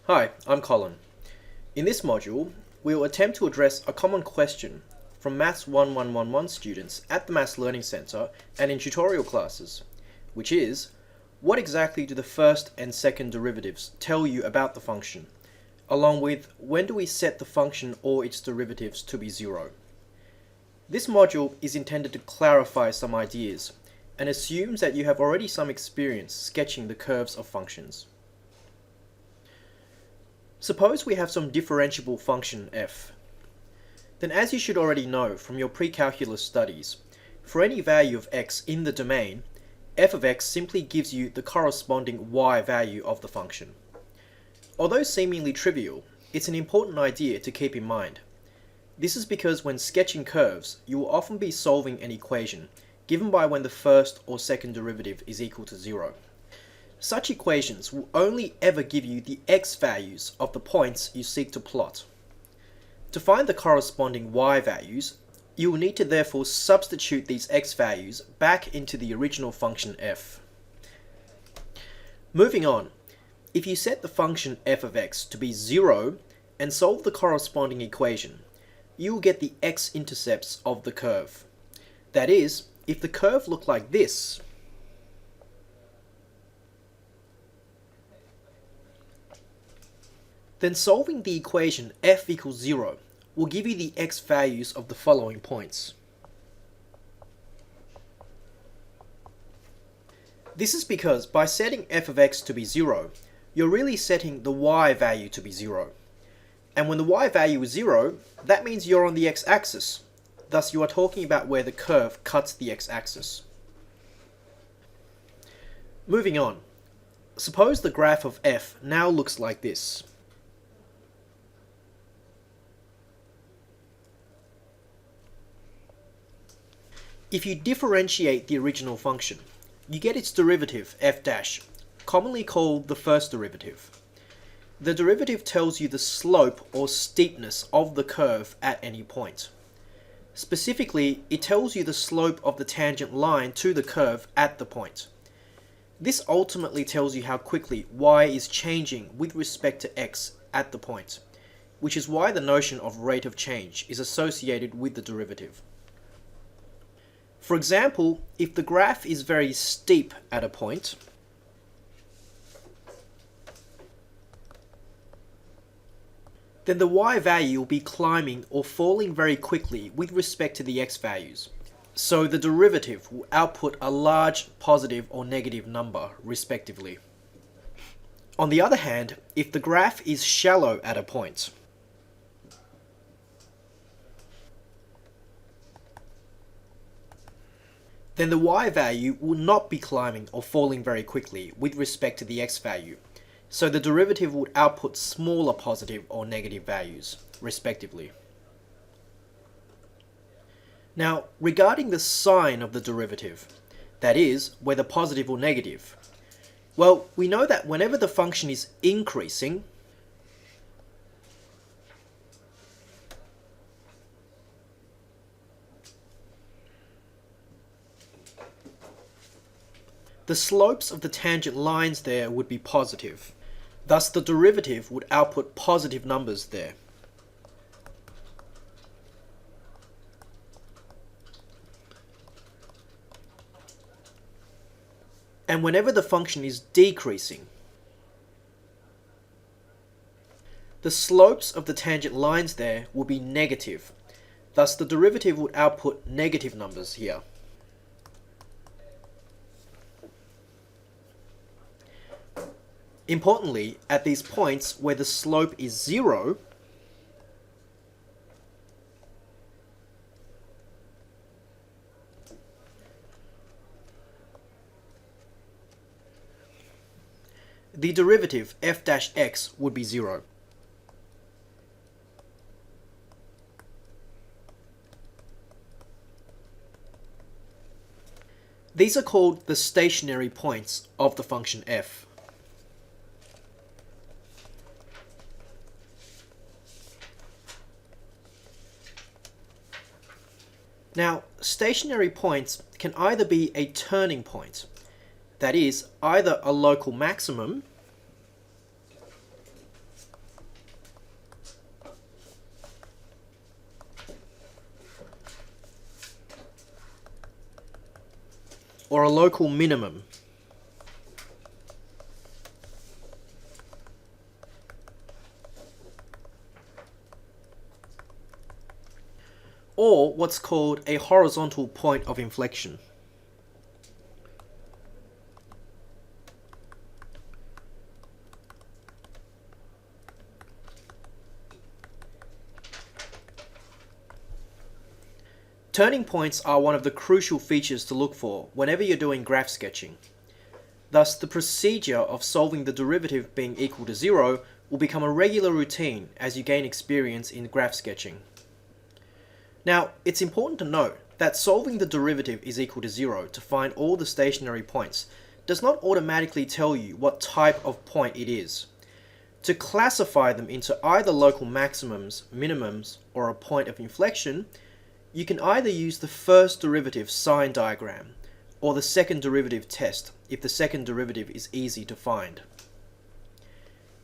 Hi, I'm Colin. In this module, we will attempt to address a common question from Maths 1111 students at the Maths Learning Centre and in tutorial classes, which is, what exactly do the first and second derivatives tell you about the function, along with when do we set the function or its derivatives to be zero? This module is intended to clarify some ideas and assumes that you have already some experience sketching the curves of functions. Suppose we have some differentiable function f. Then, as you should already know from your pre-calculus studies, for any value of x in the domain, f of x simply gives you the corresponding y value of the function. Although seemingly trivial, it's an important idea to keep in mind. This is because when sketching curves, you will often be solving an equation given by when the first or second derivative is equal to 0. Such equations will only ever give you the x values of the points you seek to plot. To find the corresponding y values, you will need to therefore substitute these x values back into the original function f. Moving on, if you set the function f of x to be 0 and solve the corresponding equation, you will get the x-intercepts of the curve. That is, if the curve looked like this, then solving the equation f equals 0 will give you the x values of the following points. This is because by setting f of x to be 0, you're really setting the y value to be 0. And when the y value is 0, that means you're on the x-axis. Thus, you are talking about where the curve cuts the x-axis. Moving on, suppose the graph of f now looks like this. If you differentiate the original function, you get its derivative f dash, commonly called the first derivative. The derivative tells you the slope or steepness of the curve at any point. Specifically, it tells you the slope of the tangent line to the curve at the point. This ultimately tells you how quickly y is changing with respect to x at the point, which is why the notion of rate of change is associated with the derivative. For example, if the graph is very steep at a point, then the y value will be climbing or falling very quickly with respect to the x values. So the derivative will output a large positive or negative number, respectively. On the other hand, if the graph is shallow at a point, then the y value will not be climbing or falling very quickly with respect to the x value, so the derivative would output smaller positive or negative values, respectively. Now, regarding the sign of the derivative, that is, whether positive or negative, well, we know that whenever the function is increasing, the slopes of the tangent lines there would be positive. Thus, the derivative would output positive numbers there. And whenever the function is decreasing, the slopes of the tangent lines there will be negative. Thus, the derivative would output negative numbers here. Importantly, at these points where the slope is 0, the derivative f dash x would be 0. These are called the stationary points of the function f. Now, stationary points can either be a turning point, that is, either a local maximum or a local minimum. Or what's called a horizontal point of inflection. Turning points are one of the crucial features to look for whenever you're doing graph sketching. Thus, the procedure of solving the derivative being equal to 0 will become a regular routine as you gain experience in graph sketching. Now, it's important to note that solving the derivative is equal to 0 to find all the stationary points does not automatically tell you what type of point it is. To classify them into either local maximums, minimums, or a point of inflection, you can either use the first derivative sign diagram or the second derivative test if the second derivative is easy to find.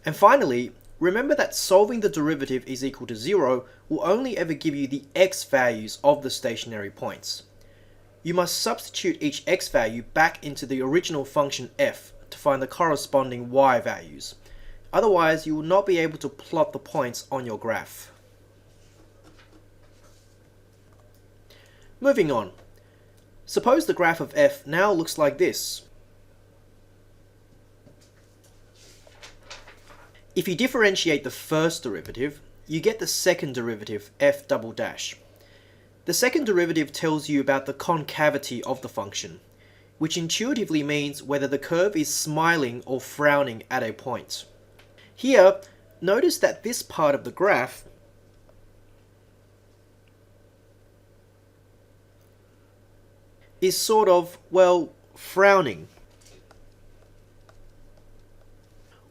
And finally, remember that solving the derivative is equal to 0 will only ever give you the x values of the stationary points. You must substitute each x value back into the original function f to find the corresponding y values. Otherwise, you will not be able to plot the points on your graph. Moving on. Suppose the graph of f now looks like this. If you differentiate the first derivative, you get the second derivative, f double dash. The second derivative tells you about the concavity of the function, which intuitively means whether the curve is smiling or frowning at a point. Here, notice that this part of the graph is sort of, well, frowning,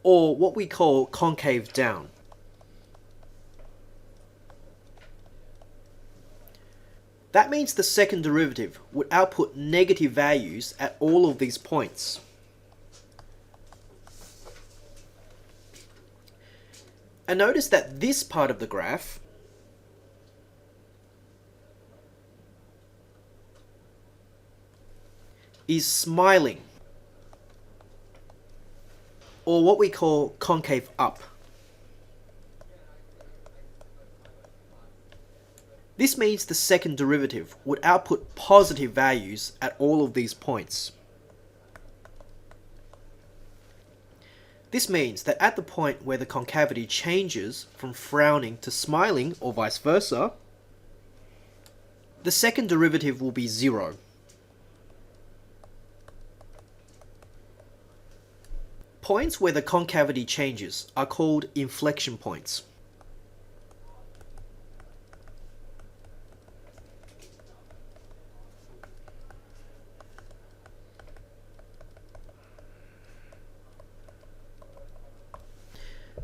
or what we call concave down. That means the second derivative would output negative values at all of these points. And notice that this part of the graph is smiling, or what we call concave up. This means the second derivative would output positive values at all of these points. This means that at the point where the concavity changes from frowning to smiling, or vice versa, the second derivative will be 0. Points where the concavity changes are called inflection points.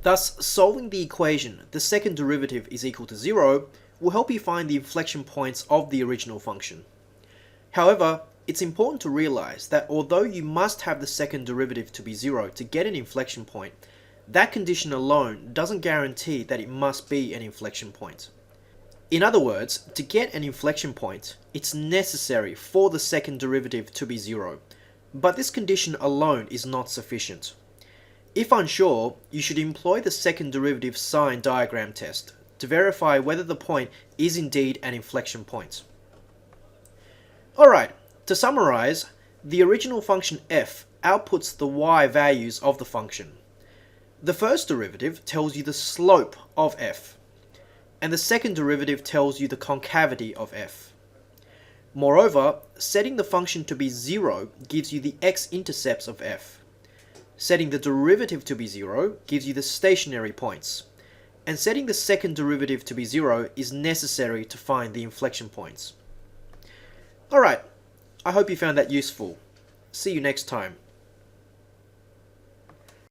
Thus, solving the equation, the second derivative is equal to 0, will help you find the inflection points of the original function. However, it's important to realize that although you must have the second derivative to be 0 to get an inflection point, that condition alone doesn't guarantee that it must be an inflection point. In other words, to get an inflection point, it's necessary for the second derivative to be 0, but this condition alone is not sufficient. If unsure, you should employ the second derivative sign diagram test to verify whether the point is indeed an inflection point. Alright, to summarize, the original function f outputs the y values of the function. The first derivative tells you the slope of f, and the second derivative tells you the concavity of f. Moreover, setting the function to be 0 gives you the x-intercepts of f. Setting the derivative to be 0 gives you the stationary points, and setting the second derivative to be 0 is necessary to find the inflection points. Alright, I hope you found that useful. See you next time.